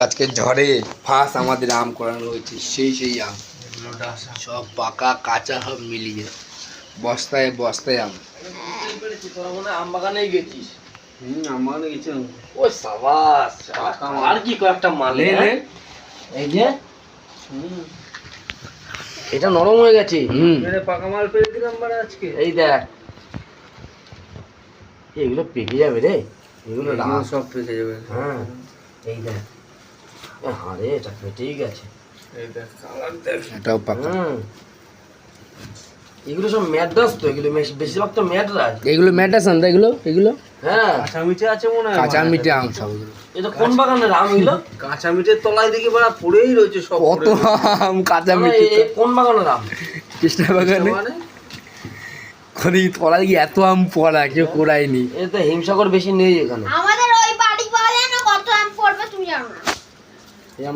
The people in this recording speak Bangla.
আজকে ঝড়ে ফাঁস আমাদের আম করানো হয়েছে, সেই আম সব পাকা কাঁচা সব মিলিয়ে বস্তায় বস্তায় আম। আম বাগানেই গেছিস? আম বাগানে গেছিলাম। ওই সাবাস, আর কি কয়েকটা মাল এই যে এটা নরম হয়ে গেছে। পাকা মাল পেয়ে দিলাম আজকে। এই দেখ, এগুলো পেকে যাবে রে, এগুলো সব পেকে যাবে। হ্যাঁ এই দেখ, আরে এটা পেটেই গেছে। এই দেখ কালার দেখ, এটাও পাকা। এগুলো সব ম্যাড্রাস তো, এগুলো বেশিরভাগ তো ম্যাড্রাস। এগুলো ম্যাটাসান দা, এগুলো হ্যাঁ কাঁচা মিঠে আছে মনে হয়, কাঁচা মিঠে আম সব। এটা কোন বাগানের আম এগুলো? কাঁচা মিঠের তলায় দেখি বড় পড়েই রয়েছে সব, কত আম কাঁচা মিঠে। কোন বাগানের আম? কৃষ্ণা বাগানে। কোন তলায় কি এত আম পড়া কেউ কোড়ায়নি। এটা তো হিমসাগর বেশি নেই এখানে। আমাদের ওই বাড়ি বলে না কত আম পড়বে তুমি জানো না। এই আম